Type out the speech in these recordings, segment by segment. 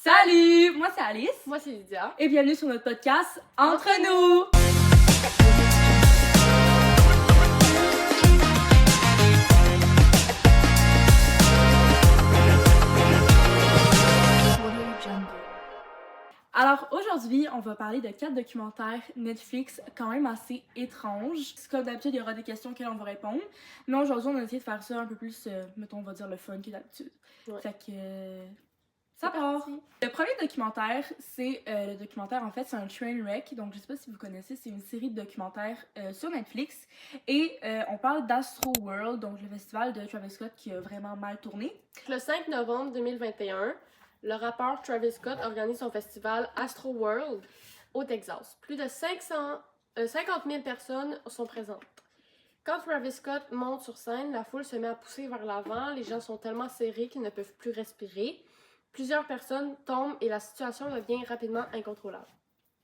Salut! Moi, c'est Alice. Moi, c'est Lydia. Et bienvenue sur notre podcast Entre nous! Alors, aujourd'hui, on va parler de 4 documentaires Netflix quand même assez étranges. Comme d'habitude, il y aura des questions auxquelles on va répondre. Mais aujourd'hui, on a essayé de faire ça un peu plus, mettons, on va dire le fun que d'habitude. Ouais. Fait que... ça part! Le premier documentaire, c'est le documentaire, en fait, c'est un train wreck. Donc, je sais pas si vous connaissez, c'est une série de documentaires sur Netflix. Et on parle d'Astro World, donc le festival de Travis Scott qui a vraiment mal tourné. Le 5 novembre 2021, le rappeur Travis Scott organise son festival Astro World au Texas. Plus de 50 000 personnes sont présentes. Quand Travis Scott monte sur scène, la foule se met à pousser vers l'avant. Les gens sont tellement serrés qu'ils ne peuvent plus respirer. Plusieurs personnes tombent et la situation devient rapidement incontrôlable.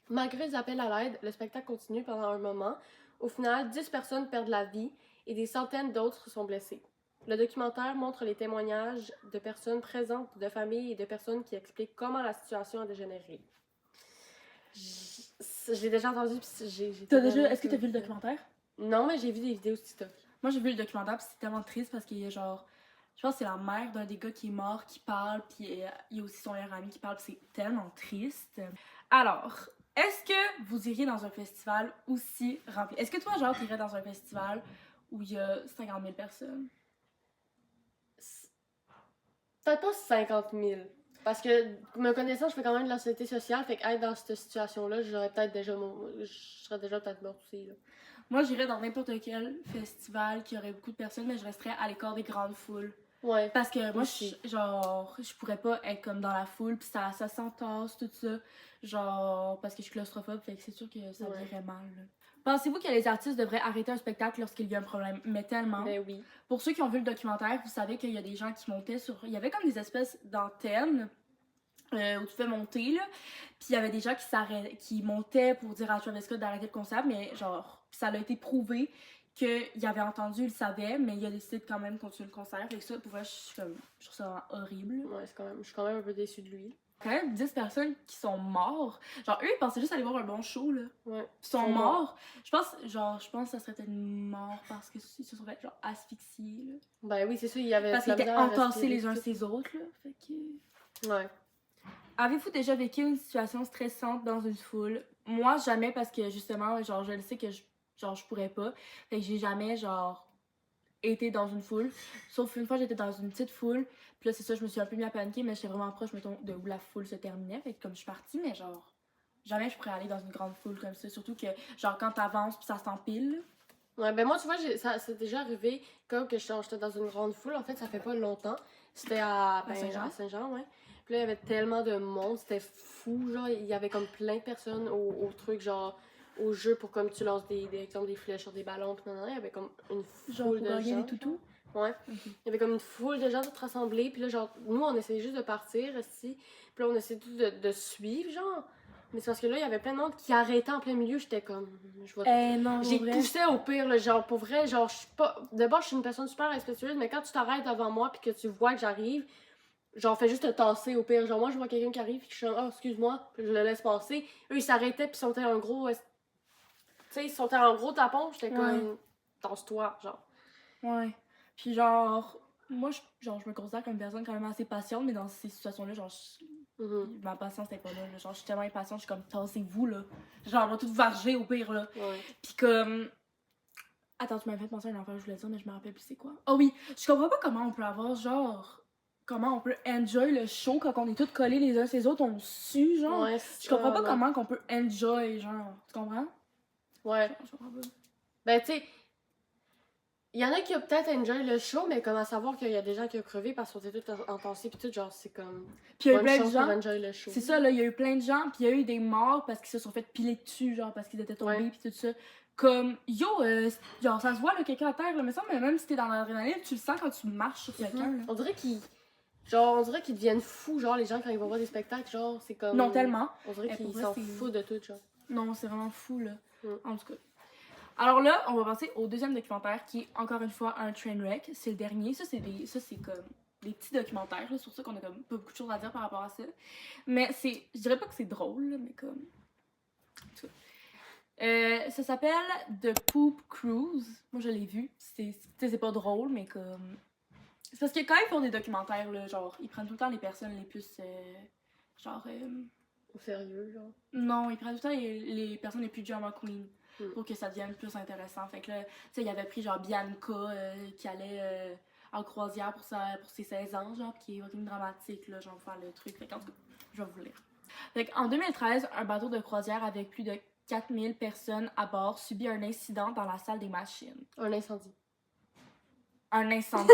Malgré les appels à l'aide, le spectacle continue pendant un moment. Au final, 10 personnes perdent la vie et des centaines d'autres sont blessées. Le documentaire montre les témoignages de personnes présentes, de familles et de personnes qui expliquent comment la situation a dégénéré. J'ai déjà entendu. Est-ce que tu as vu le documentaire? Non, mais j'ai vu des vidéos sur TikTok. Moi, j'ai vu le documentaire, puis c'est tellement triste parce qu'il y a genre... Je pense que c'est la mère d'un des gars qui est mort, qui parle, puis il y a aussi son meilleur ami qui parle, puis c'est tellement triste. Alors, est-ce que vous iriez dans un festival aussi rempli? Est-ce que toi, genre, t'irais dans un festival où il y a 50 000 personnes? Peut-être pas 50 000. Parce que, me connaissant, je fais quand même de l'anxiété sociale, fait qu'être dans cette situation-là, je serais déjà peut-être morte aussi, là. Moi, j'irais dans n'importe quel festival qui aurait beaucoup de personnes, mais je resterais à l'écart des grandes foules. Ouais. Parce que moi, je pourrais pas être comme dans la foule, puis ça s'entasse, tout ça. Genre, parce que je suis claustrophobe, fait que c'est sûr que ça virait mal, là. Pensez-vous que les artistes devraient arrêter un spectacle lorsqu'il y a un problème? Mais tellement. Ben oui. Pour ceux qui ont vu le documentaire, vous savez qu'il y a des gens qui montaient sur... Il y avait comme des espèces d'antennes où tu fais monter, là. Puis il y avait des gens qui montaient pour dire à Travis Scott d'arrêter le concert, mais genre, ça a été prouvé qu'il avait entendu, il le savait, mais il a décidé de quand même continuer le concert. Fait que ça, pour vrai, je trouve ça horrible. Ouais, je suis quand même un peu déçue de lui. Quand même 10 personnes qui sont morts. Genre, eux, ils pensaient juste aller voir un bon show, là. Ouais. Ils sont morts. Je pense que ça serait peut-être mort parce qu'ils se sont fait, genre, asphyxier, là. Ben oui, c'est ça, il y avait... Parce qu'ils étaient entassés les uns ces autres, là. Fait que... Ouais. Avez-vous déjà vécu une situation stressante dans une foule? Moi, jamais, parce que, justement, genre, je le sais que je pourrais pas. Fait que j'ai jamais, genre, été dans une foule. Sauf une fois, j'étais dans une petite foule. Puis là, c'est ça, je me suis un peu mis à paniquer, mais j'étais vraiment proche, mettons, de où la foule se terminait. Fait que comme je suis partie, mais genre, jamais je pourrais aller dans une grande foule comme ça. Surtout que, genre, quand t'avances, puis ça s'empile. Ouais, ben moi, tu vois, ça c'est déjà arrivé quand que j'étais dans une grande foule. En fait, ça fait pas longtemps. C'était à Saint-Jean, ouais. Puis là, il y avait tellement de monde, c'était fou, genre, il y avait comme plein de personnes au truc, genre, au jeu pour comme tu lances des flèches sur des ballons, puis il y avait comme une foule de gens. Des toutous? Ouais. Il y avait comme une foule de gens toutes rassemblés, puis là, genre, nous, on essayait juste de partir, ici, puis là, on essayait tout de suivre, genre. Mais c'est parce que là, il y avait plein de monde qui arrêtait en plein milieu, j'étais comme... J'ai poussé au pire, là, genre, pour vrai, genre, je suis pas... D'abord, je suis une personne super respectueuse, mais quand tu t'arrêtes devant moi, puis que tu vois que j'arrive, genre, fais juste te tasser au pire. Genre, moi, je vois quelqu'un qui arrive, puis je suis oh, excuse-moi, puis je le laisse passer. Eux, ils s'arrêtaient, puis ils sont un gros... Tu sais, ils sont un gros tapon, j'étais comme... Tasse-toi, genre. Ouais. Puis genre, moi, je me considère comme une personne quand même assez patiente, mais dans ces situations-là, genre, ma patience n'est pas là. Genre, je suis tellement impatiente, je suis comme, tassez-vous, là. Genre, on va tout varger au pire, là. Ouais. Puis comme... Attends, tu m'avais fait penser à une affaire que je voulais dire, mais je me rappelle plus c'est quoi. Oh oui, je comprends pas comment on peut avoir, genre... Comment on peut enjoy le show quand on est tous collés les uns sur les autres, on sue, genre. Ouais, je comprends pas comment qu'on peut enjoy, genre. Tu comprends? Ouais. Je comprends pas. Ben, tu sais... Il y en a qui ont peut-être enjoy le show, mais comment savoir qu'il y a des gens qui ont crevé parce qu'on était tous entassés pis tout, genre, c'est comme... Puis il y a eu plein de gens... enjoy le show. C'est ça, là, il y a eu plein de gens, puis il y a eu des morts parce qu'ils se sont fait piler dessus, genre, parce qu'ils étaient tombés pis tout ça. Comme, yo, genre, ça se voit, là, quelqu'un à terre, là, mais ça, mais même si t'es dans l'adrénaline, tu le sens quand tu marches sur quelqu'un, là. On dirait qu'ils deviennent fous, genre, les gens, quand ils vont voir des spectacles, genre, c'est comme... Non, tellement. On dirait qu'ils s'en foutent de tout, genre. Non, c'est vraiment fou, là. En tout cas. Alors là, on va passer au deuxième documentaire qui est encore une fois un train wreck. C'est le dernier. Ça, c'est comme des petits documentaires, là, sur ça qu'on a comme pas beaucoup de choses à dire par rapport à ça. Mais je dirais pas que c'est drôle, là, mais comme... ça s'appelle The Poop Cruise. Moi, je l'ai vu. C'est pas drôle, mais comme... C'est parce que quand ils font des documentaires, là, genre, ils prennent tout le temps les personnes les plus... genre... Au sérieux, genre. Non, ils prennent tout le temps les personnes les plus drama queen pour que ça devienne plus intéressant. Fait que là, tu sais, il avait pris genre Bianca qui allait en croisière pour ses 16 ans, genre, qui est fucking dramatique, là, genre, faire le truc. Fait qu'en tout cas, je vais vous lire. Fait qu'en 2013, un bateau de croisière avec plus de 4000 personnes à bord subit un incident dans la salle des machines. Un incendie. Un incendie.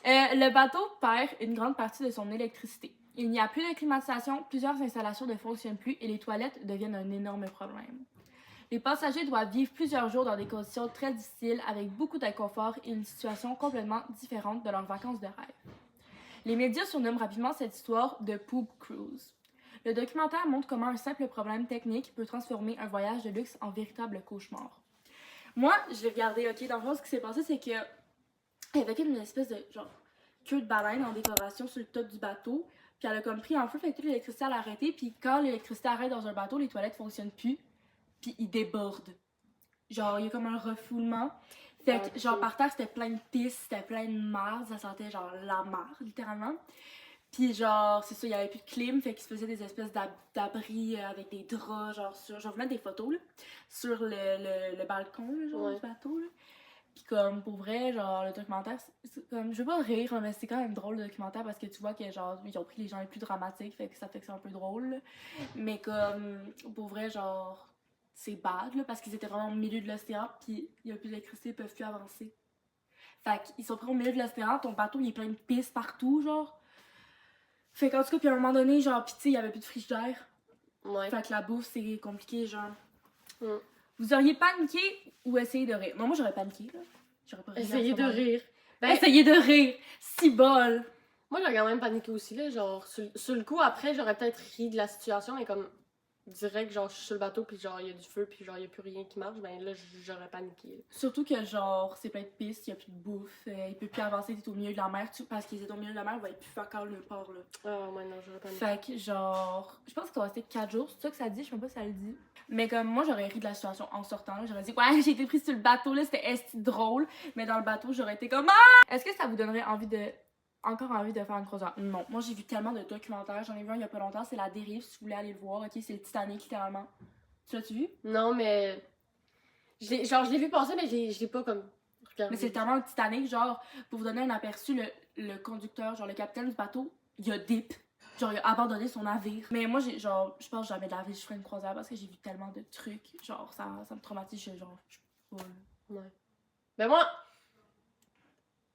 Le bateau perd une grande partie de son électricité. Il n'y a plus de climatisation, plusieurs installations ne fonctionnent plus et les toilettes deviennent un énorme problème. Les passagers doivent vivre plusieurs jours dans des conditions très difficiles avec beaucoup d'inconfort et une situation complètement différente de leurs vacances de rêve. Les médias surnomment rapidement cette histoire de Poop Cruise. Le documentaire montre comment un simple problème technique peut transformer un voyage de luxe en véritable cauchemar. Moi, je l'ai regardé, ok, dans le fond, ce qui s'est passé, c'est que il y avait une espèce de genre queue de baleine en décoration sur le top du bateau. Puis elle a comme pris en feu, fait que toute l'électricité elle a arrêté. Puis quand l'électricité arrête dans un bateau, les toilettes fonctionnent plus. Puis ils débordent. Genre, il y a comme un refoulement. Fait que, genre, par terre, c'était plein de pistes, c'était plein de marde. Ça sentait genre la marde, littéralement. Puis genre, c'est ça, il y avait plus de clim. Fait qu'ils se faisaient des espèces d'abris avec des draps, genre, sur... Je vais vous mettre des photos, là, sur le balcon, là, genre, du bateau, là. Pis comme, pour vrai, genre, le documentaire, c'est comme, je veux pas rire, mais c'est quand même drôle le documentaire parce que tu vois que, genre, ils ont pris les gens les plus dramatiques, fait que ça fait que c'est un peu drôle, là. Mais comme, pour vrai, genre, c'est bad, là, parce qu'ils étaient vraiment au milieu de l'océan, pis il y a plus d'électricité, ils peuvent plus avancer. Fait qu'ils sont pris au milieu de l'océan, ton bateau, il est plein de pistes partout, genre. Fait qu'en tout cas, puis à un moment donné, genre, pis tu sais, il y avait plus de frigidaire. Ouais. Fait que la bouffe, c'est compliqué, genre. Mm. Vous auriez paniqué ou essayé de rire? Non, moi j'aurais paniqué, là. J'aurais pas ri. Essayez de rire. Ben, essayez de rire! Si bol! Moi, j'aurais quand même paniqué aussi, là. Genre, sur le coup, après, j'aurais peut-être ri de la situation, mais comme direct, genre, je suis sur le bateau, puis genre, il y a du feu, puis genre, il y a plus rien qui marche, ben là, j'aurais paniqué. Là. Surtout que, genre, c'est plein de pistes, il y a plus de bouffe, il peut plus avancer, t'es au milieu de la mer, parce qu'ils étaient au milieu de la mer, il va plus faire encore le port, là. Ah, ouais, non, j'aurais paniqué. Fait que, genre, je pense que ça va rester 4 jours, c'est ça que ça dit, je sais pas si ça le dit. Mais comme, moi, j'aurais ri de la situation en sortant, là, j'aurais dit, ouais, j'ai été prise sur le bateau, là, c'était esti drôle, mais dans le bateau, j'aurais été comme, ah! Est-ce que ça vous donnerait encore envie de faire une croisière? Non. Moi, j'ai vu tellement de documentaires. J'en ai vu un il y a pas longtemps. C'est La Dérive, si vous voulez aller le voir. Ok, c'est le Titanic, littéralement. Tu l'as-tu vu? Non, mais. Je l'ai vu passer, mais je l'ai pas comme. Regardé. Mais c'est tellement le Titanic. Genre, pour vous donner un aperçu, le conducteur, genre le capitaine du bateau, il a dip. Genre, il a abandonné son navire. Mais moi, je pense jamais de la vie, je ferais une croisière parce que j'ai vu tellement de trucs. Genre, ça me traumatise. Je suis pas. Ouais. Ben, moi.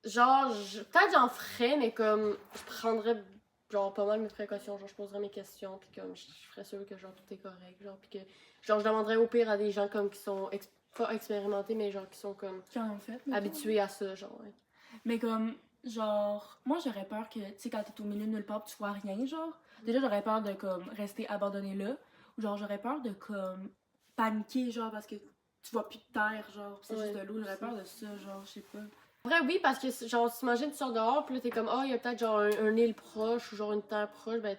Genre, peut-être j'en ferais, mais comme, je prendrais, genre, pas mal mes précautions. Genre, je poserais mes questions, puis comme, je ferais sûr que, genre, tout est correct. Genre, puis que, genre, je demanderais au pire à des gens, comme, qui sont pas expérimentés, mais genre, qui sont, comme, Qui en fait, habitués à ça, genre, ouais. Mais comme, genre, moi, j'aurais peur que, tu sais, quand t'es au milieu de nulle part, tu vois rien, genre. Déjà, j'aurais peur de, comme, rester abandonné là. Ou genre, j'aurais peur de, comme, paniquer, genre, parce que tu vois plus de terre, genre, pis c'est juste de l'eau. J'aurais peur de ça, genre, je sais pas. Vrai, oui, parce que, genre, t'imagines, tu sors dehors, pis là, t'es comme, oh, il y a peut-être, genre, un île proche, ou genre, une terre proche, ben,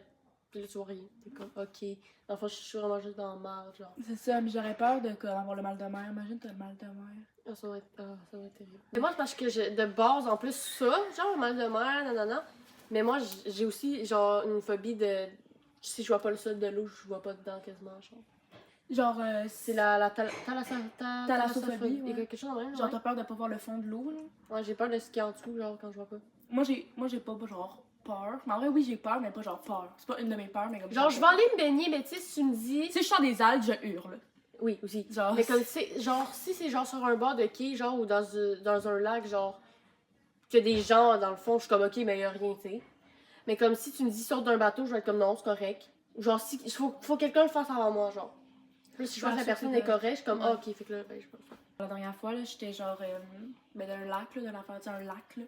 pis là, tu vois rien. T'es comme, ok. Dans le fond, je suis vraiment juste dans la marde, genre. C'est ça, mais j'aurais peur de, comme, avoir le mal de mer. Imagine, t'as le mal de mer. Ah, ça va être terrible. Mais moi, c'est parce que de base, en plus, ça, genre, mal de mer, nanana. Mais moi, j'ai aussi, genre, une phobie de. Si je vois pas le sol de l'eau, je vois pas dedans quasiment, genre. Genre, c'est la thalassophobie. Ouais. Quelque chose de même. Genre, t'as peur de pas voir le fond de l'eau, là. Ouais, j'ai peur de skier en dessous, genre, quand je vois pas. Moi, j'ai pas, genre, peur. Mais en vrai, oui, j'ai peur, mais pas genre peur. C'est pas une de mes peurs, mais comme. Genre, je vais aller me baigner, mais tu sais, si tu me dis. Si je sens des algues, je hurle. Oui, aussi. Genre. Mais comme, genre, si c'est genre sur un bord de quai, genre, ou dans un lac, genre, que des gens, dans le fond, je suis comme, ok, mais y a rien, tu sais. Mais comme si tu me dis saute d'un bateau, je vais être comme, non, c'est correct. Genre, si, faut que quelqu'un le fasse avant moi, genre. Puis si je vois que la personne est correcte, je suis comme, ah, ok, fait que là, ben, je peux le faire. La dernière fois, là, j'étais genre, ben, dans un lac, là, de l'affaire, un lac, là.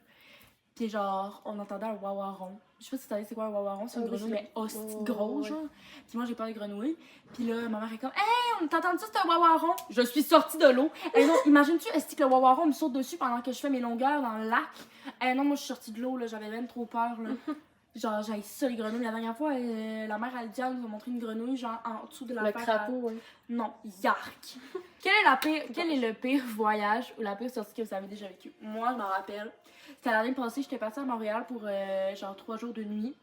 Pis genre, on entendait un wawaron. Je sais pas si tu savais c'est quoi un wawaron, c'est une grenouille, mais hostie grosse, genre. Puis moi, j'ai peur des grenouilles. Puis là, ma mère est comme, hey, t'as entendu ça, c'est un wawaron? Je suis sortie de l'eau. Et non, imagine-tu, est-ce que le wawaron me saute dessus pendant que je fais mes longueurs dans le lac? Eh non, moi, je suis sortie de l'eau, là, j'avais même trop peur, là. Genre, j'ai ça, les grenouilles. La dernière fois, la mère Aldia nous a montré une grenouille, genre, en dessous de la Le crapaud, oui. Non, yark! Quel est le pire voyage ou la pire sortie que vous avez déjà vécu? Moi, je m'en rappelle. C'était l'année passée, j'étais partie à Montréal pour genre 3 jours de nuit.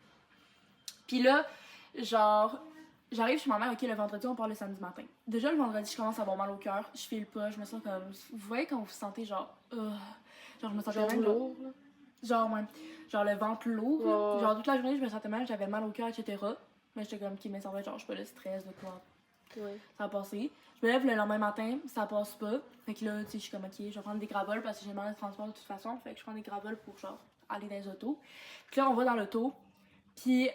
Puis là, genre, j'arrive chez ma mère, ok, le vendredi, on part le samedi matin. Déjà, le vendredi, je commence à avoir mal au cœur, je file pas, je me sens comme. Vous voyez quand vous vous sentez genre. Genre, je me sentais même lourd, là. Genre, ouais. Genre, le ventre lourd. Genre, toute la journée, je me sentais mal, j'avais mal au cœur, etc. Mais j'étais comme, qui me semblait, genre, je sais pas, le stress de quoi. Ouais. Ça a passé. Je me lève le lendemain matin, ça passe pas. Fait que là, tu sais, je suis comme, ok, je vais prendre des gravoles parce que j'ai mal de transport de toute façon. Fait que je prends des gravoles pour, genre, aller dans les autos. Puis là, on va dans l'auto. Puis,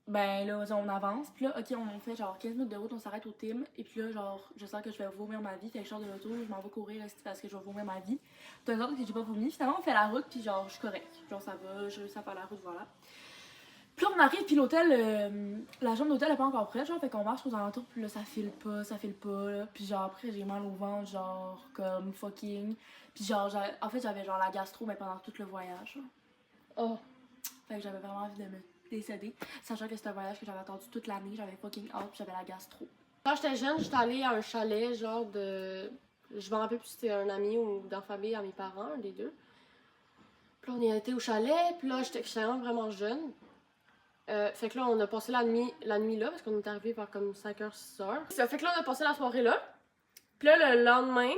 ben là, on avance. Puis là, ok, on fait genre 15 minutes de route, on s'arrête au Tim. Et puis là, genre, je sens que je vais vomir ma vie. Fait que je sors de l'auto, je m'en vais courir parce que je vais vomir ma vie. T'as une autre que j'ai pas vomi. Finalement, on fait la route, puis genre, je suis correcte. Genre, ça va, je réussis à faire la route, voilà. Puis là, on arrive, puis l'hôtel, la chambre d'hôtel est pas encore prête, genre, fait qu'on marche aux alentours, puis là, ça file pas, là. Puis genre, après, j'ai mal au ventre, genre, comme fucking. Puis genre, en fait, j'avais genre la gastro, mais pendant tout le voyage, genre. Oh. Fait que j'avais vraiment envie de me décéder, sachant que c'était un voyage que j'avais attendu toute l'année, j'avais fucking hâte, puis j'avais la gastro. Quand j'étais jeune, j'étais allée à un chalet, genre de. Je me rappelle plus si c'était un ami ou dans la famille à mes parents, un des deux. Puis là, on y été au chalet, puis là, j'étais vraiment jeune. Fait que là, on a passé la nuit là, parce qu'on est arrivé vers comme 5h, 6h. Ça fait que là, on a passé la soirée là. Puis là, le lendemain,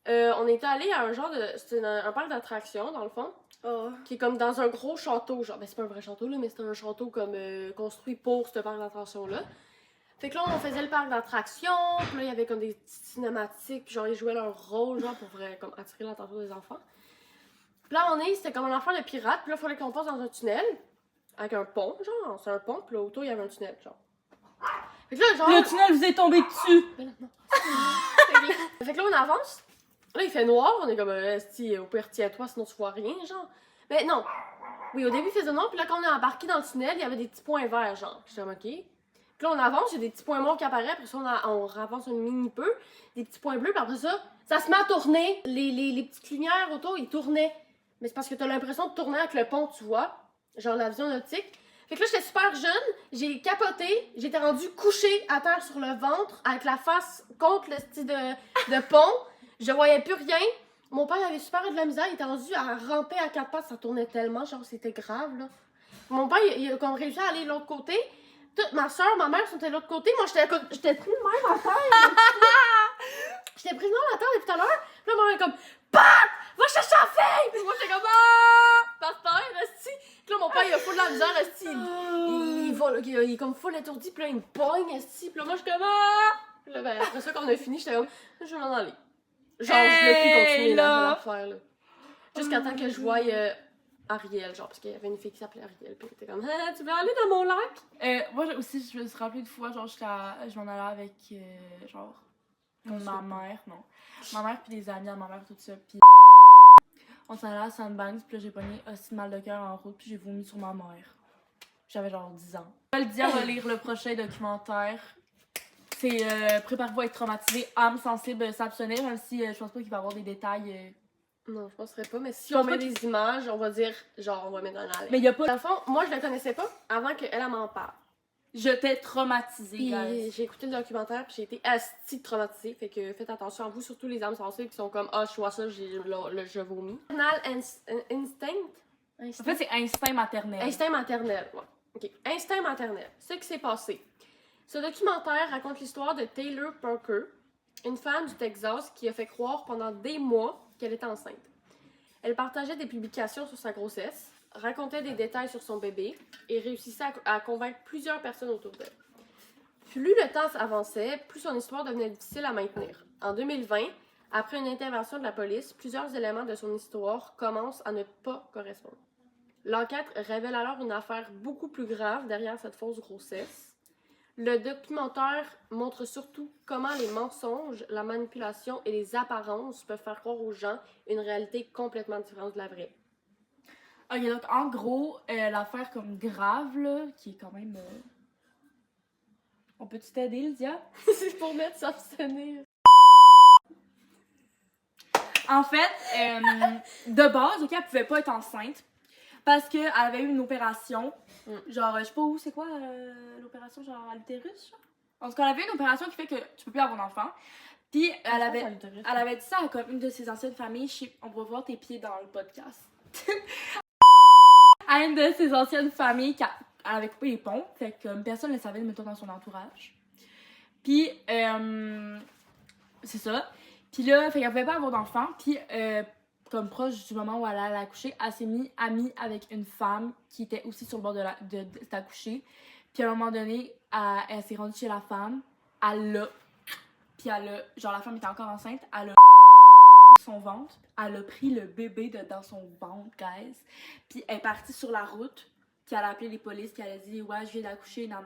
on était allé à un genre de. C'était un parc d'attractions, dans le fond. Oh. Qui est comme dans un gros château, genre. Ben, c'est pas un vrai château, là, mais c'est un château comme construit pour ce parc d'attractions-là. Fait que là, on faisait le parc d'attractions, puis là, il y avait comme des petites cinématiques, puis genre, ils jouaient leur rôle, genre, pour comme attirer l'attention des enfants. Puis là, c'était comme un enfant de pirate, puis là, il fallait qu'on passe dans un tunnel. Avec un pont, genre, c'est un pont, puis là, autour, il y avait un tunnel, genre. Fait que là, genre. Le tunnel vous est tombé dessus! Ben non. Fait que là, on avance. Là, il fait noir, on est comme, au pire, tiens-toi, sinon tu vois rien, genre. Mais non. Oui, au début, il faisait noir, puis là, quand on est embarqué dans le tunnel, il y avait des petits points verts, genre. J'étais comme, ok. Puis là, on avance, il y a des petits points morts qui apparaissent, après ça, on avance un mini peu, des petits points bleus, puis après ça se met à tourner. Les petites lumières autour, ils tournaient. Mais c'est parce que t'as l'impression de tourner avec le pont, tu vois. Genre la vision optique. Fait que là, j'étais super jeune, j'ai capoté, j'étais rendue couchée à terre sur le ventre, avec la face contre le style de pont. Je voyais plus rien. Mon père avait super de la misère, il était rendu à ramper à 4 pattes, ça tournait tellement, genre c'était grave, là. Mon père, il a comme réussi à aller de l'autre côté. Toute ma soeur, ma mère sont de l'autre côté, moi j'étais prise de même à terre. J'étais prise de même à terre depuis tout à l'heure. Puis là, ma mère est comme, Pat! Va chercher la fille! Puis moi, j'étais comme, par terre, esti. Puis là, mon père, il a full de la misère, esti. Il est comme full étourdi, puis là, il me pogne, esti. Puis là, moi, je suis comme, Puis là, ben, après ça, quand on a fini, j'étais comme, je vais m'en aller. Genre, je voulais plus continuer l'affaire, là. Jusqu'à temps que je voie Ariel, genre, parce qu'il y avait une fille qui s'appelait Ariel, puis elle était comme, tu veux aller dans mon lac? Moi aussi, je me suis rappelé une fois, genre, je m'en allais avec, genre, ma mère, non. Ma mère puis des amis à ma mère, tout ça, puis on s'en allait à Sandbanks, puis là, j'ai pogné aussi mal de cœur en route, puis j'ai vomi sur ma mère. J'avais genre 10 ans. Je vais le dire, va lire le prochain documentaire. C'est Préparez-vous à être traumatisé, âme sensible, s'abstenir, même si je pense pas qu'il va y avoir des détails. Non, je penserais pas, mais si on met des images, on va dire, genre, on va mettre un alerte. Mais il y a pas. Dans le fond, moi, je la connaissais pas avant qu'elle m'en parle. Je t'ai traumatisée, puis j'ai écouté le documentaire, puis j'ai été asti traumatisée. Fait que faites attention à vous, surtout les âmes sensibles qui sont comme, je vois ça, je vomis. Instinct? En fait, c'est instinct maternel. Instinct maternel, ouais. Ok. Instinct maternel. Ce qui s'est passé. Ce documentaire raconte l'histoire de Taylor Parker, une femme du Texas qui a fait croire pendant des mois qu'elle était enceinte. Elle partageait des publications sur sa grossesse, racontait des détails sur son bébé et réussissait à convaincre plusieurs personnes autour d'elle. Plus le temps avançait, plus son histoire devenait difficile à maintenir. En 2020, après une intervention de la police, plusieurs éléments de son histoire commencent à ne pas correspondre. L'enquête révèle alors une affaire beaucoup plus grave derrière cette fausse grossesse. Le documentaire montre surtout comment les mensonges, la manipulation et les apparences peuvent faire croire aux gens une réalité complètement différente de la vraie. Ok, donc en gros, l'affaire comme grave, là, qui est quand même... On peut-tu t'aider, Lydia? C'est pour mettre s'abstenir. En fait, de base, ok, elle pouvait pas être enceinte parce qu'elle avait eu une opération. Genre, je sais pas où, c'est quoi l'opération, genre à l'utérus, genre? En tout cas, elle avait une opération qui fait que tu peux plus avoir d'enfant. Puis elle avait dit ça à comme une de ses anciennes familles. On va voir tes pieds dans le podcast. À une de ses anciennes familles elle avait coupé les ponts. Fait que personne ne le savait, mettons, dans son entourage. Puis, c'est ça. Puis là, fait qu'elle pouvait pas avoir d'enfant. Puis, comme proche du moment où elle allait accoucher, elle s'est mise amie avec une femme qui était aussi sur le bord d'accoucher. Puis à un moment donné, elle s'est rendue chez la femme. Puis genre la femme était encore enceinte. Elle a son ventre. Elle a pris le bébé dans son ventre, guys. Puis elle est partie sur la route. Puis elle a appelé les polices, puis elle a dit ouais, je viens d'accoucher, non.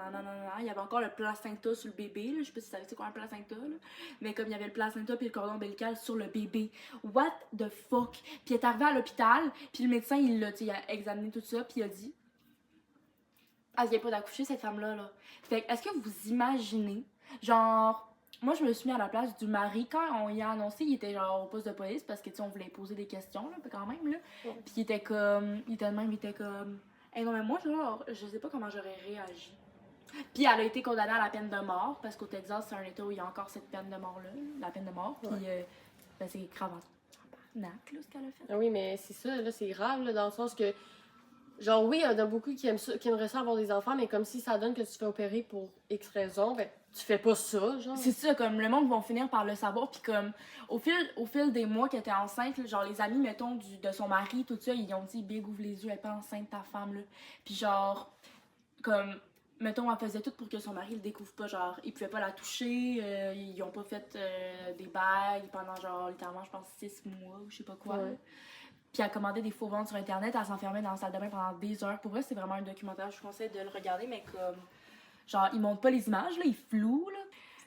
Il y avait encore le placenta sur le bébé, là. Je sais pas si tu savais c'est quoi un placenta, là. Mais comme il y avait le placenta puis le cordon ombilical sur le bébé. What the fuck? Puis elle est arrivée à l'hôpital, puis le médecin, il a examiné tout ça, puis il a dit elle vient pas d'accoucher, cette femme-là, là. Fait que, est-ce que vous imaginez, genre. Moi, je me suis mis à la place du mari. Quand on y a annoncé, il était genre au poste de police parce que, tu sais, on voulait poser des questions, là, quand même, là. Puis il était comme. Hey, non, mais moi, genre, je sais pas comment j'aurais réagi. Puis elle a été condamnée à la peine de mort, parce qu'au Texas, c'est un état où il y a encore cette peine de mort-là, la peine de mort. Puis ben, c'est grave en tabarnak, là, ce qu'elle a fait. Ah oui, mais c'est ça, là, c'est grave, là, dans le sens que, genre, oui, il y en a beaucoup qui aiment ça, qui aimeraient ça avoir des enfants, mais comme si ça donne que tu te fais opérer pour X raison, ben, tu fais pas ça, genre. C'est ça, comme le monde va finir par le savoir, puis comme au fil des mois qu'elle était enceinte, là, genre les amis, mettons, de son mari, tout ça, ils ont dit, Big, ouvre les yeux, elle est pas enceinte, ta femme, là. Puis genre, comme, mettons, elle faisait tout pour que son mari le découvre pas, genre, il pouvait pas la toucher, ils ont pas fait des bagues pendant, genre, littéralement, je pense, 6 mois, ou je sais pas quoi. Ouais. Puis elle commandait des faux ventres sur Internet, elle s'enfermait dans la salle de bain pendant des heures. Pour vrai, c'est vraiment un documentaire, je vous conseille de le regarder, mais comme, genre, ils montrent pas les images, là, ils flouent, là.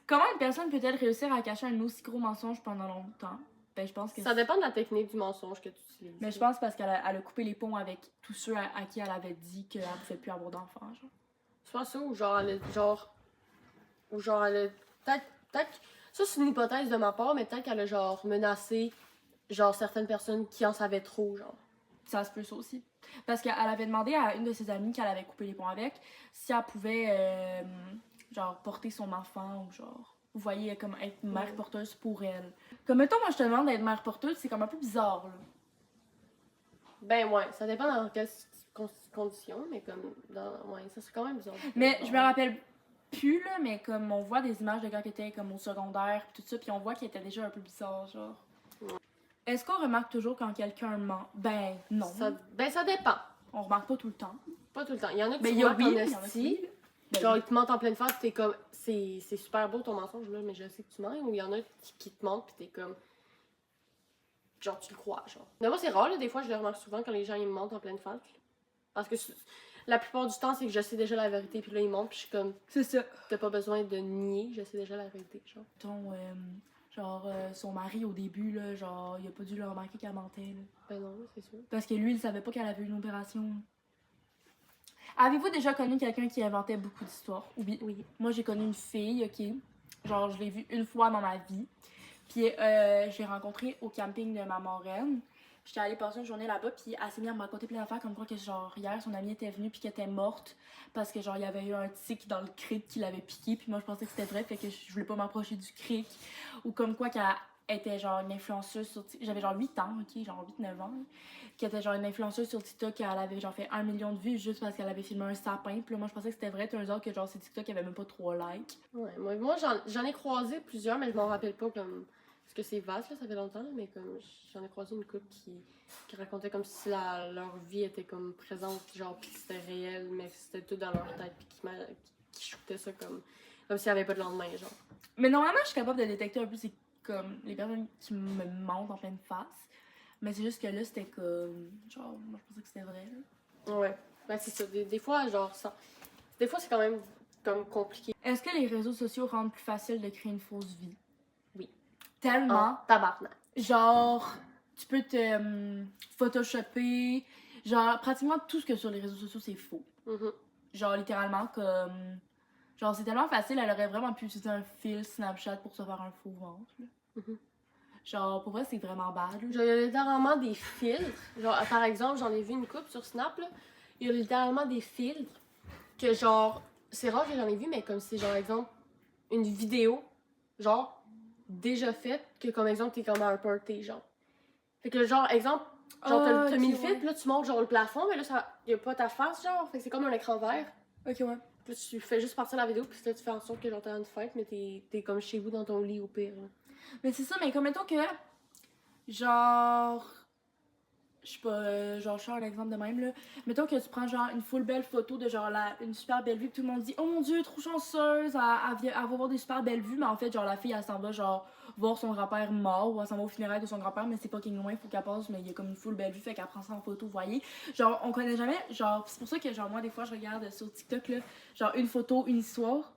Comment une personne peut-elle réussir à cacher un aussi gros mensonge pendant longtemps? Ben, je pense que Ça dépend de la technique du mensonge que tu utilises. mais je pense parce elle a coupé les ponts avec tous ceux à qui elle avait dit qu'elle pouvait plus avoir d'enfants, genre. Soit ça, ou genre, elle a, ou genre, elle a, peut-être, ça c'est une hypothèse de ma part, mais peut-être qu'elle a, genre, menacé, genre, certaines personnes qui en savaient trop, genre. Ça se peut ça aussi. Parce qu'elle avait demandé à une de ses amies qu'elle avait coupé les ponts avec si elle pouvait, genre, porter son enfant ou genre, vous voyez, comme être mère porteuse pour elle. Comme, mettons, moi, je te demande d'être mère porteuse, c'est comme un peu bizarre, là. Ben ouais, ça dépend dans quelles conditions, mais comme, ouais, ça c'est quand même bizarre. Mais je me rappelle plus, là, mais comme on voit des images de gars qui étaient comme au secondaire, pis tout ça, puis on voit qu'il était déjà un peu bizarre, genre. Ouais. Est-ce qu'on remarque toujours quand quelqu'un ment? Ben, non. Ça dépend. On remarque pas tout le temps. Pas tout le temps. Il y en a qui Ben, tu il y a remarques oui, en il y en a esti. qui, là. Genre, Ben, ils te mentent en pleine face, t'es comme, c'est super beau ton mensonge, là, mais je sais que tu mens. Ou il y en a qui te mentent, pis t'es comme, genre, tu le crois, genre. Mais moi, c'est rare, là, des fois, je le remarque souvent quand les gens, ils me mentent en pleine face. Parce que la plupart du temps, c'est que je sais déjà la vérité, puis là, ils mentent, puis je suis comme, c'est ça. t'as pas besoin de nier, je sais déjà la vérité, genre. Son mari, au début, là, genre, il a pas dû le remarquer qu'elle mentait, là. Ben non, c'est sûr. Parce que lui, il savait pas qu'elle avait eu une opération. Avez-vous déjà connu quelqu'un qui inventait beaucoup d'histoires? Oui. Moi, j'ai connu une fille, ok? Genre, je l'ai vue une fois dans ma vie. Puis, je l'ai rencontrée au camping de ma marraine. J'étais allée passer une journée là-bas, puis elle s'est mise à me raconter plein d'affaires, comme quoi que, genre, hier, son amie était venue, puis qu'elle était morte, parce que, genre, il y avait eu un tic dans le cric qui l'avait piqué, puis moi, je pensais que c'était vrai, fait que je voulais pas m'approcher du cric. Ou comme quoi qu'elle était, genre, une influenceuse sur... J'avais, genre, 8 ans, ok? Genre, 8-9 ans. Qui était, genre, une influenceuse sur TikTok, elle avait, genre, fait 1 million de vues juste parce qu'elle avait filmé un sapin. Puis là, moi, je pensais que c'était vrai, turns out que, genre, c'est TikTok qui avait même pas 3 likes. Ouais, moi j'en ai croisé plusieurs, mais je m'en rappelle pas comme. Parce que c'est vaste, là, ça fait longtemps, là, mais comme j'en ai croisé une couple qui racontait comme si leur vie était comme présente, genre, pis que c'était réel, mais que c'était tout dans leur tête, pis qui shootaient ça comme s'il y avait pas de lendemain, genre. Mais normalement, je suis capable de détecter un peu, c'est comme les personnes qui me mentent en pleine face. Mais c'est juste que là, c'était comme. Genre, moi, je pensais que c'était vrai, là. Ouais, ouais, c'est ça. Des fois, genre, ça. Des fois, c'est quand même comme compliqué. Est-ce que les réseaux sociaux rendent plus facile de créer une fausse vie? Oui. Tellement. Tabarnak. Genre, tu peux te photoshopper, Genre, pratiquement tout ce que sur les réseaux sociaux, c'est faux. Mhm. Genre, littéralement, comme... Genre, c'est tellement facile, elle aurait vraiment pu utiliser un fil Snapchat pour se faire un faux ventre, là. Mhm. Genre, pour vrai, c'est vraiment bad, là. Genre, il y a littéralement des filtres. Genre, par exemple, j'en ai vu une coupe sur Snap, là. Il y a littéralement des filtres que, genre, c'est rare que j'en ai vu, mais comme c'est, genre, exemple, une vidéo, genre, déjà faite, que comme exemple, t'es comme à un party, genre. Fait que, genre, exemple, genre, t'as mis le ok, filtre, puis là, tu montes, genre, le plafond, mais là, ça, y a pas ta face, genre. Fait que c'est comme un écran vert. Ok, ouais. Puis là, tu fais juste partir la vidéo, puis là, tu fais en sorte que, genre, t'as une fête, mais t'es comme chez vous dans ton lit, au pire, là. Mais c'est ça, mais comme mettons que... Genre... Je sais pas, genre, je sors un exemple de même, là. Mettons que tu prends, genre, une full belle photo de, genre, une super belle vue, pis tout le monde dit « Oh mon Dieu, trop chanceuse, elle va voir des super belles vues. » Mais en fait, genre, la fille, elle s'en va, genre, voir son grand-père mort, ou elle s'en va au funérailles de son grand-père, mais c'est fucking loin, faut qu'elle passe, mais il y a comme une full belle vue, fait qu'elle prend ça en photo, vous voyez. Genre, on connaît jamais, genre, c'est pour ça que, genre, moi, des fois, je regarde sur TikTok, là, genre, une photo, une histoire.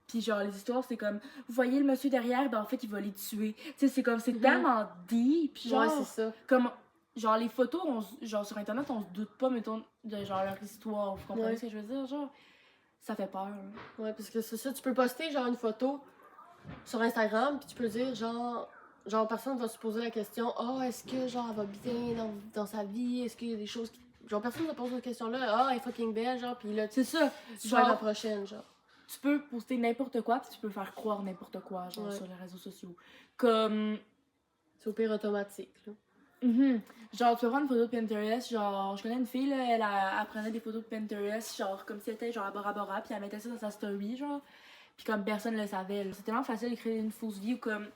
Puis genre, les histoires, c'est comme, vous voyez le monsieur derrière, ben en fait, il va les tuer. Tu sais, c'est comme, c'est tellement deep, genre, Ouais, c'est ça. comme, genre, les photos, genre, sur Internet, on se doute pas, mettons, de genre leur histoire. Vous comprenez Ouais. ce que je veux dire? Genre, ça fait peur. Hein. Ouais, parce que c'est ça, tu peux poster genre une photo sur Instagram, puis tu peux dire genre personne va se poser la question, oh, est-ce que genre elle va bien dans sa vie, est-ce qu'il y a des choses qui... Genre personne ne pose cette question-là, ah, elle est fucking belle, genre, puis là, C'est ça. tu vas la Genre, prochaine, genre. tu peux poster n'importe quoi, puis tu peux faire croire n'importe quoi, genre, Ouais. sur les réseaux sociaux. Comme, C'est au pire automatique, là. genre, tu vas prendre une photo de Pinterest, genre, je connais une fille, là, elle prenait des photos de Pinterest, genre, comme si c'était, genre, à Bora Bora, puis elle mettait ça dans sa story, genre. Puis comme personne le savait, là. C'est tellement facile de créer une fausse vie ou comme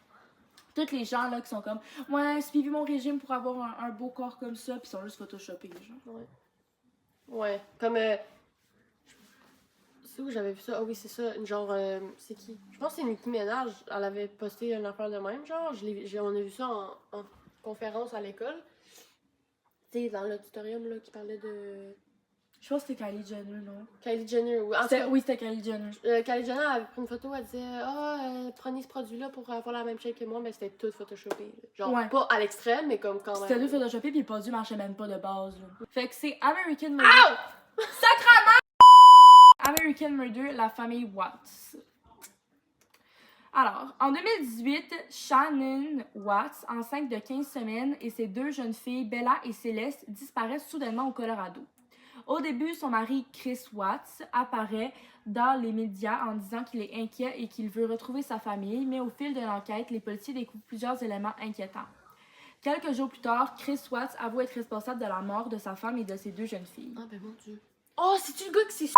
tous les gens là qui sont comme ouais, suivez mon régime pour avoir un beau corps comme ça, puis ils sont juste photoshopés, genre. Ouais. Ouais. Comme, c'est où j'avais vu ça? Ah oui, c'est ça. Genre, c'est qui? Je pense que c'est Nicki Minaj. Elle avait posté une affaire de même, genre. On a vu ça en conférence à l'école. Tu sais, dans l'auditorium, là, qui parlait de Je pense que c'était Kylie Jenner, non? Kylie Jenner. Oui, en tout cas, Oui, c'était Kylie Jenner. Kylie Jenner avait pris une photo, elle disait prenez ce produit-là pour avoir la même shape que moi, mais c'était tout photoshopé. Là. Genre, Ouais. pas à l'extrême, mais comme quand même. C'était deux photoshopés, puis le produit marchait même pas de base, là. Fait que c'est American Murder. Ow! American Murder, la famille Watts. Alors, en 2018, Shannon Watts, enceinte de 15 semaines, et ses deux jeunes filles, Bella et Céleste, disparaissent soudainement au Colorado. Au début, son mari, Chris Watts, apparaît dans les médias en disant qu'il est inquiet et qu'il veut retrouver sa famille, mais au fil de l'enquête, les policiers découvrent plusieurs éléments inquiétants. Quelques jours plus tard, Chris Watts avoue être responsable de la mort de sa femme et de ses deux jeunes filles. Ah ben mon dieu. Oh, c'est-tu le gars qui s'est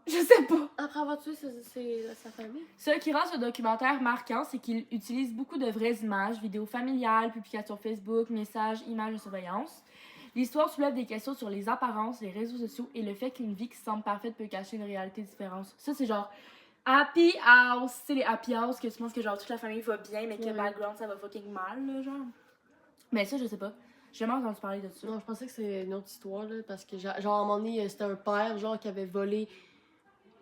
Je sais pas! après avoir tué sa famille? Ce qui rend ce documentaire marquant, c'est qu'il utilise beaucoup de vraies images, vidéos familiales, publications Facebook, messages, images de surveillance. L'histoire soulève des questions sur les apparences, les réseaux sociaux et le fait qu'une vie qui semble parfaite peut cacher une réalité différente. Ça, c'est genre Happy House. Tu sais, les Happy House que tu penses que genre toute la famille va bien, mais que le background ça va fucking mal, là, genre. Mais ça, je sais pas. J'ai jamais entendu parler de ça. Non, je pensais que c'était une autre histoire, là, parce que genre, à un moment donné, c'était un père, genre, qui avait volé.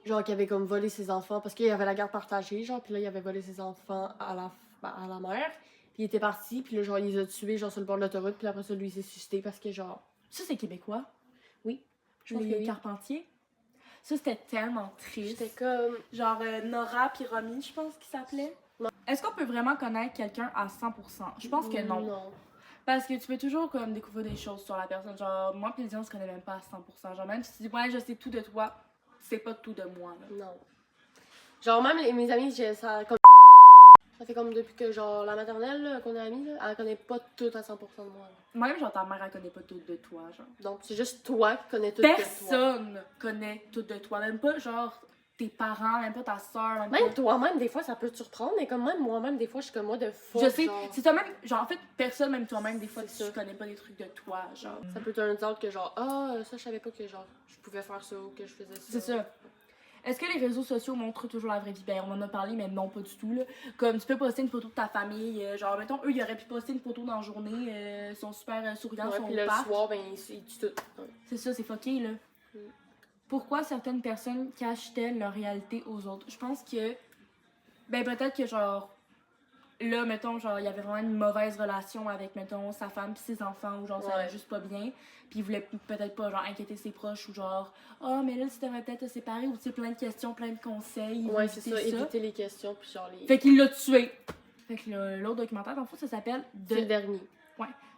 Genre, qui avait comme volé ses enfants, parce qu'il y avait la garde partagée, genre, puis là, il avait volé ses enfants à la mère. Puis il était parti, puis là, genre, il les a tués, genre, sur le bord de l'autoroute, puis après ça, lui, il s'est suicidé parce que, genre. Ça, c'est québécois. Oui. Je pense Les que oui. Carpentiers. Ça, c'était tellement triste. J'étais comme. Genre Nora puis Romy, je pense qu'il s'appelait. Est-ce qu'on peut vraiment connaître quelqu'un à 100%? Je pense que non. Non. Parce que tu peux toujours comme découvrir des choses sur la personne. Genre, moi puis les gens, on se connaît même pas à 100%. Genre, même si tu dis, ouais, je sais tout de toi, c'est pas tout de moi, là. Non. Genre, même mes amis, ça fait comme depuis que, genre, la maternelle là, qu'on est amis, là, elle connaît pas tout à 100% de moi. Là. Même, genre, ta mère, elle connaît pas tout de toi, genre. Donc, c'est juste toi qui connais tout de toi. Personne connaît tout de toi. Même pas, genre, tes parents, même pas ta soeur. Même toi-même, des fois, ça peut te surprendre, mais comme même moi-même, des fois, je suis comme moi de fuck. Je sais, genre... c'est toi-même, genre, en fait, personne, même toi-même, des fois, C'est tu ça. connais pas des trucs de toi, genre. Ça peut turn out que, genre, ça, je savais pas que, genre, je pouvais faire ça ou que je faisais ça. C'est ça. Est-ce que les réseaux sociaux montrent toujours la vraie vie? Ben, on en a parlé, mais non, pas du tout, là. Comme, tu peux poster une photo de ta famille, genre, mettons, eux, ils auraient pu poster une photo dans la journée, ils sont super souriants, Ouais, sont puis le parc. soir, ben, ils tuent tout. Ouais. C'est ça, c'est fucké, là. Pourquoi certaines personnes cachent-elles leur réalité aux autres? Je pense que, ben, peut-être que, genre, là, mettons, genre, il y avait vraiment une mauvaise relation avec, mettons, sa femme pis ses enfants, ou genre, ça allait Ouais. juste pas bien. Puis il voulait peut-être pas, genre, inquiéter ses proches, ou genre, oh, mais là, tu devrais peut-être te séparer, ou tu sais, plein de questions, plein de conseils. Il Ouais, veut c'est éviter ça, éviter les questions, puis genre les... Fait qu'il l'a tué. Fait que l'autre documentaire, dans le fond, ça s'appelle C'est le dernier.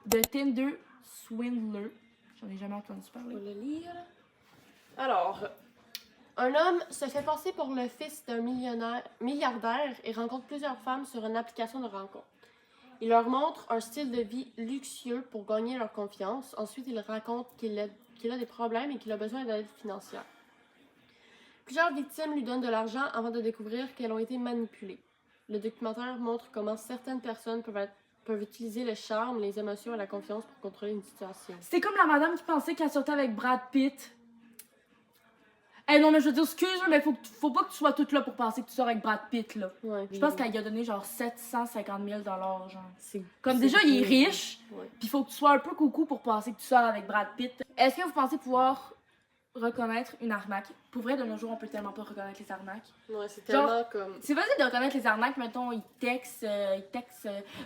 The Tinder Swindler. J'en ai jamais entendu parler. On va le lire. Alors, un homme se fait passer pour le fils d'un milliardaire et rencontre plusieurs femmes sur une application de rencontre. Il leur montre un style de vie luxueux pour gagner leur confiance. Ensuite, il raconte qu'il a des problèmes et qu'il a besoin d'aide financière. Plusieurs victimes lui donnent de l'argent avant de découvrir qu'elles ont été manipulées. Le documentaire montre comment certaines personnes peuvent utiliser le charme, les émotions et la confiance pour contrôler une situation. C'est comme la madame qui pensait qu'elle sortait avec Brad Pitt. Eh non, mais je veux dire, excuse, mais faut pas que tu sois toute là pour penser que tu sors avec Brad Pitt, là. Ouais, Je pense qu'elle lui a donné genre 750 000 genre. c'est Comme déjà, il est bien. riche, Ouais. pis faut que tu sois un peu coucou pour penser que tu sors avec Brad Pitt. Est-ce que vous pensez pouvoir reconnaître une arnaque? Pour vrai, de nos jours, on peut tellement pas reconnaître les arnaques. Ouais, c'est Genre, tellement comme... C'est facile de reconnaître les arnaques, mettons, ils textent,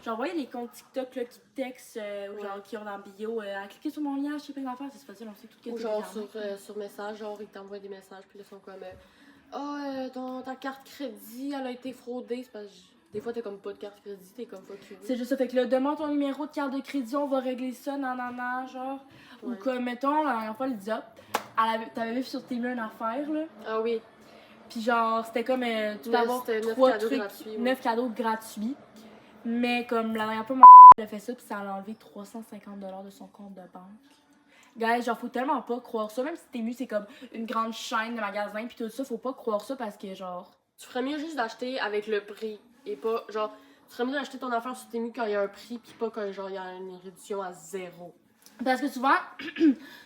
genre, voyez les comptes TikTok là, qui textent, ou genre, qui ont dans le bio, à cliquer sur mon lien, je sais pas d'affaires, c'est facile, on sait tout ce que Ou c'est. genre sur message, genre ils t'envoient des messages, puis là ils sont comme ta carte crédit, elle a été fraudée. C'est parce que des fois t'as comme pas de carte crédit, t'es comme fuck you. C'est juste ça, fait que là, demande ton numéro de carte de crédit, on va régler ça, nanana, genre. Ou Ouais. comme, mettons, la dernière fois, Lydia, t'avais vu sur Tinder une affaire, là. Ah oui, Puis genre, c'était comme, tu peux avoir c'était 9 trois cadeaux trucs, gratuits, ouais. 9 cadeaux gratuits. Mais comme la dernière fois, mon elle a fait ça, puis ça a enlevé 350 $ de son compte de banque. Guys, genre, faut tellement pas croire ça. Même si Temu, c'est comme une grande chaîne de magasins, puis tout ça, faut pas croire ça parce que, genre. Tu ferais mieux juste d'acheter avec le prix et pas genre. Tu ferais mieux d'acheter ton affaire sur Temu quand il y a un prix, puis pas quand genre il y a une réduction à 0. Parce que souvent,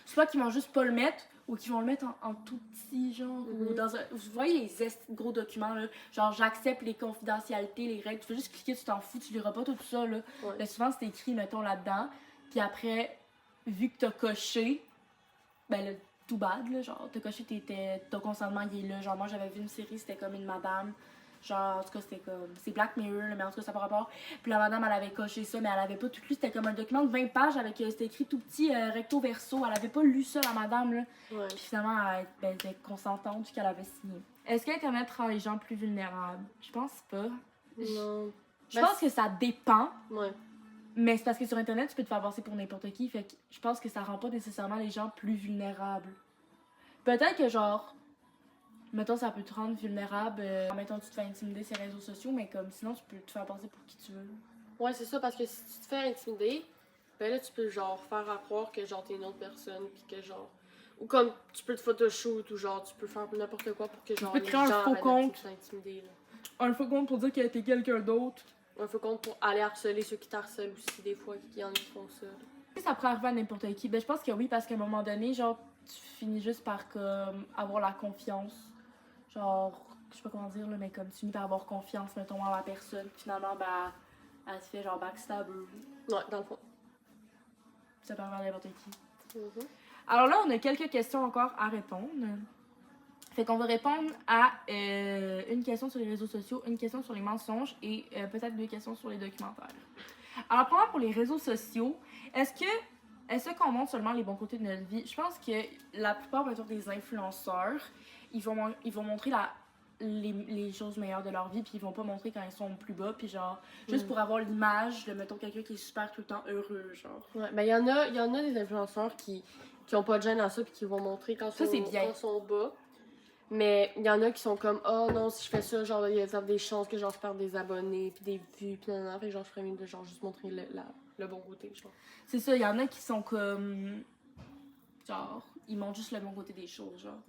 soit qu'ils vont juste pas le mettre, ou qu'ils vont le mettre en tout petit, genre, ou dans un. Vous voyez les gros documents, là, genre j'accepte les confidentialités, les règles, tu fais juste cliquer, tu t'en fous, tu liras pas tout ça, là. Ouais. Là, souvent, c'est écrit, mettons, là-dedans, puis après, vu que t'as coché, ben là, tout bad, là, genre, t'as coché, ton consentement, il est là. Genre, moi, j'avais vu une série, c'était comme une madame, genre, en tout cas, c'était comme, c'est Black Mirror, là, mais en tout cas, ça par rapport. Puis la madame, elle avait coché ça, mais elle avait pas tout lu, c'était comme un document de 20 pages avec, c'était écrit tout petit, recto verso, elle avait pas lu ça, la madame, là. Ouais. Puis finalement, elle était consentante qu'elle avait signé. Est-ce qu'Internet rend les gens plus vulnérables? Je pense pas. Non. Je pense que ça dépend. Ouais. Mais c'est parce que sur Internet, tu peux te faire passer pour n'importe qui. Fait que je pense que ça rend pas nécessairement les gens plus vulnérables. Peut-être que, genre, mettons, ça peut te rendre vulnérable. Mettons, tu te fais intimider sur les réseaux sociaux, mais comme sinon, tu peux te faire passer pour qui tu veux. Ouais, c'est ça, parce que si tu te fais intimider, ben là, tu peux genre faire à croire que genre t'es une autre personne, puis que genre. Ou comme tu peux te photoshoot, ou genre tu peux faire n'importe quoi pour que genre peux te les créer un gens faux arrêtent compte. de t'intimider, là. Un faux compte pour dire que t'es quelqu'un d'autre. Un faux compte pour aller harceler ceux qui t'harcèlent aussi, des fois, qu'il y en a qui font ça. Ça pourrait arriver à n'importe qui. Ben, je pense que oui, parce qu'à un moment donné, genre, tu finis juste par comme avoir la confiance. Genre, je sais pas comment dire, là, mais comme tu finis par avoir confiance, mettons, en la personne. Puis finalement, ben, elle se fait genre backstab. Ouais, dans le fond. Ça peut arriver à n'importe qui. Mhm. Alors là, on a quelques questions encore à répondre. Fait qu'on va répondre à une question sur les réseaux sociaux, une question sur les mensonges et peut-être 2 questions sur les documentaires. Alors, premièrement, pour les réseaux sociaux, est-ce qu'on montre seulement les bons côtés de notre vie? Je pense que la plupart, mettons, des influenceurs, ils vont montrer les choses meilleures de leur vie, puis ils vont pas montrer quand ils sont plus bas, puis genre, juste pour avoir l'image de, mettons, quelqu'un qui est super tout le temps heureux, genre. Ouais, ben il y en a des influenceurs qui ont pas de gêne à ça, puis qui vont montrer quand Ça, c'est bien. quand ils sont bas. Mais il y en a qui sont comme, oh non, si je fais ça, genre, il y a des chances que genre, je perde des abonnés, puis des vues, puis nan, fait que genre, je ferais mieux de genre, juste montrer le bon côté, genre. C'est ça, il y en a qui sont comme. Genre, ils montrent juste le bon côté des choses, genre.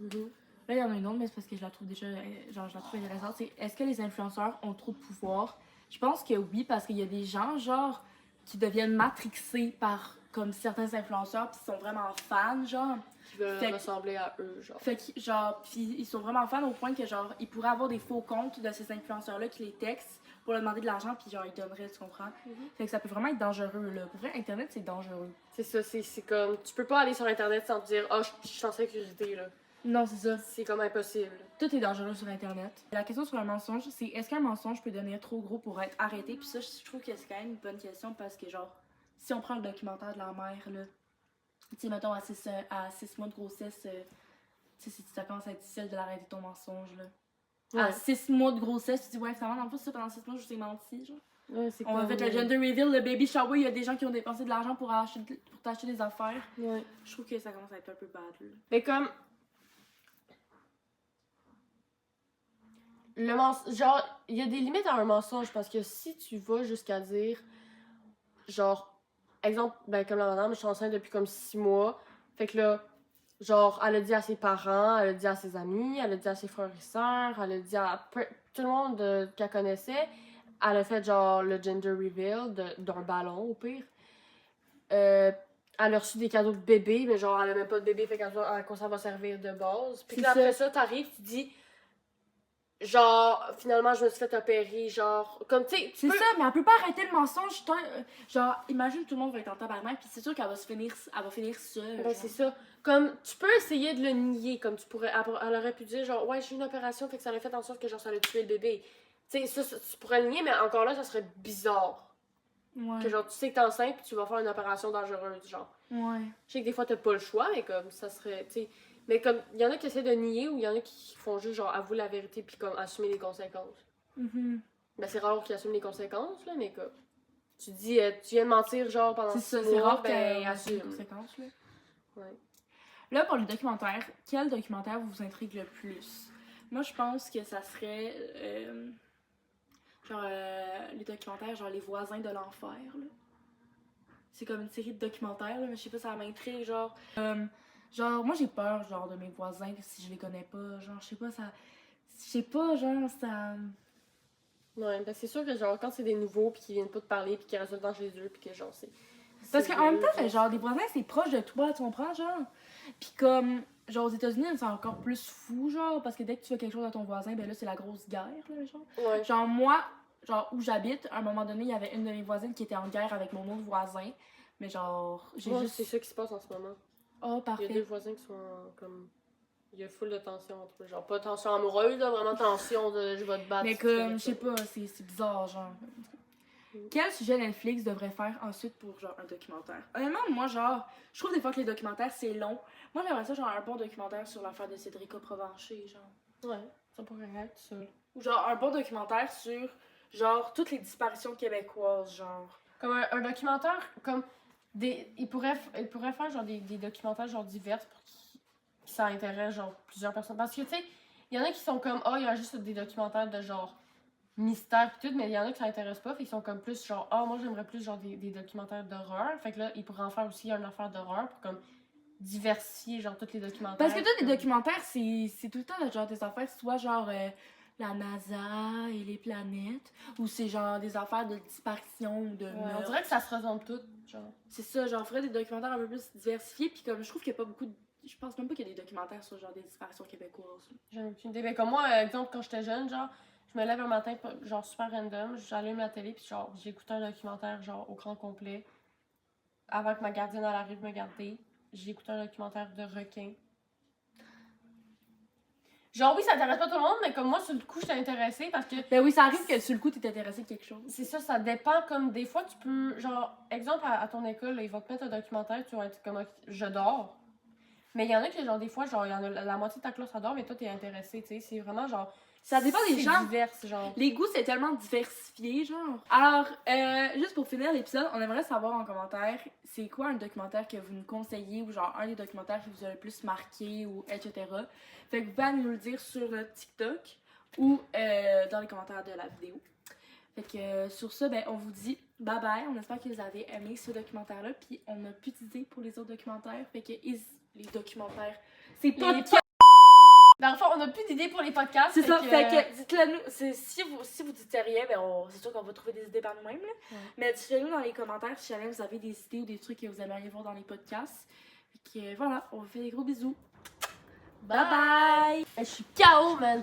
Là, il y en a une autre, mais c'est parce que je la trouve déjà. Genre, je la trouve intéressante. C'est est-ce que les influenceurs ont trop de pouvoir? Je pense que oui, parce qu'il y a des gens, genre, qui deviennent matrixés par comme certains influenceurs, puis ils sont vraiment fans, genre. Qui veulent Fait que- ressembler à eux, genre. Fait que, genre, puis ils sont vraiment fans au point que, genre, ils pourraient avoir des faux comptes de ces influenceurs-là qui les textent pour leur demander de l'argent, puis genre, ils donneraient, tu comprends? Fait que ça peut vraiment être dangereux, là. Pour vrai, Internet, c'est dangereux. C'est ça, c'est comme, tu peux pas aller sur Internet sans te dire, oh, je suis en sécurité, là. Non, c'est ça. C'est comme impossible. Tout est dangereux sur Internet. La question sur un mensonge, c'est est-ce qu'un mensonge peut devenir trop gros pour être arrêté? Puis ça, je trouve que c'est quand même une bonne question parce que, genre, si on prend le documentaire de la mère, là, tu sais, mettons, à 6 mois de grossesse, tu sais, ça commence à être difficile de l'arrêter ton mensonge, là. Ouais. À 6 mois de grossesse, tu dis, ouais, finalement, dans le fond, c'est ça, pendant 6 mois, je vous ai menti, genre. Ouais, c'est On a fait le gender reveal, le baby shower, il y a des gens qui ont dépensé de l'argent pour t'acheter des affaires. Ouais. Je trouve que ça commence à être un peu bad, là. Mais comme. Le mensonge. Genre, il y a des limites à un mensonge parce que si tu vas jusqu'à dire. Genre. Exemple, ben comme la madame, je suis enceinte depuis comme 6 mois. Fait que là. Genre, elle a dit à ses parents, elle a dit à ses amis, elle a dit à ses frères et sœurs, elle a dit à tout le monde qu'elle connaissait. Elle a fait genre le gender reveal d'un ballon au pire. Elle a reçu des cadeaux de bébé, mais genre elle a même pas de bébé, fait à quoi ça va servir de base. Puis là, après ça, t'arrives, tu dis genre finalement je me suis fait opérer, genre comme tu sais. C'est ça, mais elle peut pas arrêter le mensonge. Genre, imagine tout le monde va être en tabarnak, puis c'est sûr qu'elle va finir seule. Ben c'est ça. Comme tu peux essayer de le nier, comme tu pourrais. Elle aurait pu dire genre ouais j'ai eu une opération, fait que ça aurait fait en sorte que genre ça allait tuer le bébé. Tu sais, ça, tu pourrais le nier, mais encore là, ça serait bizarre. Ouais. Que genre, tu sais que t'es enceinte, puis tu vas faire une opération dangereuse, genre. Ouais. Je sais que des fois, t'as pas le choix, mais comme, ça serait, tu sais... Mais comme, il y en a qui essaient de nier, ou il y en a qui font juste, genre, avouer la vérité, puis comme, assumer les conséquences. Ben c'est rare qu'ils assument les conséquences, là, mais comme... Tu dis, tu viens de mentir, genre, pendant 6 mois, c'est rare ben, assume les assume. conséquences, là. Ouais. Là, pour le documentaire, quel documentaire vous intrigue le plus? Moi, je pense que ça serait... les documentaires, genre Les voisins de l'enfer, là. C'est comme une série de documentaires, là, mais je sais pas, ça m'intrigue, genre... genre, moi, j'ai peur, genre, de mes voisins, si je les connais pas, genre, je sais pas, ça... Je sais pas, genre, ça... Ouais, ben c'est sûr que, genre, quand c'est des nouveaux, puis qu'ils viennent pas te parler, puis qu'ils restent dans chez eux, puis que, genre, c'est... Parce qu'en même temps, genre, des voisins, c'est proche de toi, tu comprends, genre? Puis comme, genre, aux États-Unis, c'est encore plus fou, genre, parce que dès que tu fais quelque chose à ton voisin, ben là, c'est la grosse guerre, là, genre. Ouais. Genre, moi, genre, où j'habite, à un moment donné, il y avait une de mes voisines qui était en guerre avec mon autre voisin. Mais genre, j'ai juste... c'est ça qui se passe en ce moment. Oh, parfait. Il y a 2 voisins qui sont comme... Il y a full de tension entre eux. Genre, pas tension amoureuse, là, vraiment tension de je vais te battre. Mais comme, je sais pas, c'est bizarre, genre. Quel sujet Netflix devrait faire ensuite pour, genre, un documentaire? Honnêtement, moi, genre, je trouve des fois que les documentaires, c'est long. Moi, j'aimerais ça, genre, un bon documentaire sur l'affaire de Cédric Provencher, genre. Ouais, ça pourrait être ça. Ou genre, un bon documentaire sur, genre, toutes les disparitions québécoises, genre. Comme un documentaire, comme... Il pourrait faire, genre, des documentaires, genre, divers pour que ça intéresse, genre, plusieurs personnes. Parce que, tu sais, il y en a qui sont comme, il y a juste des documentaires de, genre, mystère pis tout, mais il y en a qui ça intéresse pas, fait qu'ils sont comme plus, genre, moi, j'aimerais plus, genre, des documentaires d'horreur. Fait que là, ils pourraient en faire aussi une affaire d'horreur pour, comme, diversifier, genre, tous les documentaires. Parce que toi, des documentaires, c'est tout le temps, genre, des affaires, soit, genre... la NASA et les planètes, ou c'est genre des affaires de disparition ou de on dirait que ça se ressemble tout, genre. C'est ça, genre, ferait des documentaires un peu plus diversifiés, puis comme je trouve qu'il n'y a pas beaucoup de... Je pense même pas qu'il y a des documentaires sur genre des disparitions québécoises. J'ai aucune idée. Mais comme moi, exemple, quand j'étais jeune, genre, je me lève un matin, genre, super random, j'allume la télé, puis genre, j'écoute un documentaire, genre, au grand complet. Avant que ma gardienne arrive me garder, j'ai écouté un documentaire de requin. Genre, oui, ça intéresse pas tout le monde, mais comme moi, sur le coup, j'étais intéressée parce que. Ben oui, ça arrive que sur le coup, t'es intéressé de quelque chose. C'est ça, ça dépend. Comme des fois, tu peux. Genre, exemple, à ton école, là, ils vont te mettre un documentaire, tu vas être comme, je dors. Mais il y en a qui, genre, des fois, genre, il y en a la moitié de ta classe adore, mais toi, t'es intéressé, tu sais. C'est vraiment, genre. Ça dépend des gens. Divers, genre. Les goûts, c'est tellement diversifié, genre. Alors, juste pour finir l'épisode, on aimerait savoir en commentaire, c'est quoi un documentaire que vous nous conseillez, ou genre un des documentaires qui vous a le plus marqué, ou etc. Fait que vous pouvez nous le dire sur notre TikTok, ou dans les commentaires de la vidéo. Fait que sur ça, ben, on vous dit bye bye. On espère que vous avez aimé ce documentaire-là, puis on a plus d'idées pour les autres documentaires. Fait que les documentaires, c'est pas... Dans le fond, on a plus d'idées pour les podcasts. C'est ça, fait que dites-le nous. Si vous dites rien, ben c'est sûr qu'on va trouver des idées par nous-mêmes. Ouais. Mais dites-le nous dans les commentaires si jamais vous avez des idées ou des trucs que vous aimeriez voir dans les podcasts. Fait que voilà, on vous fait des gros bisous. Bye bye! Je suis KO, man!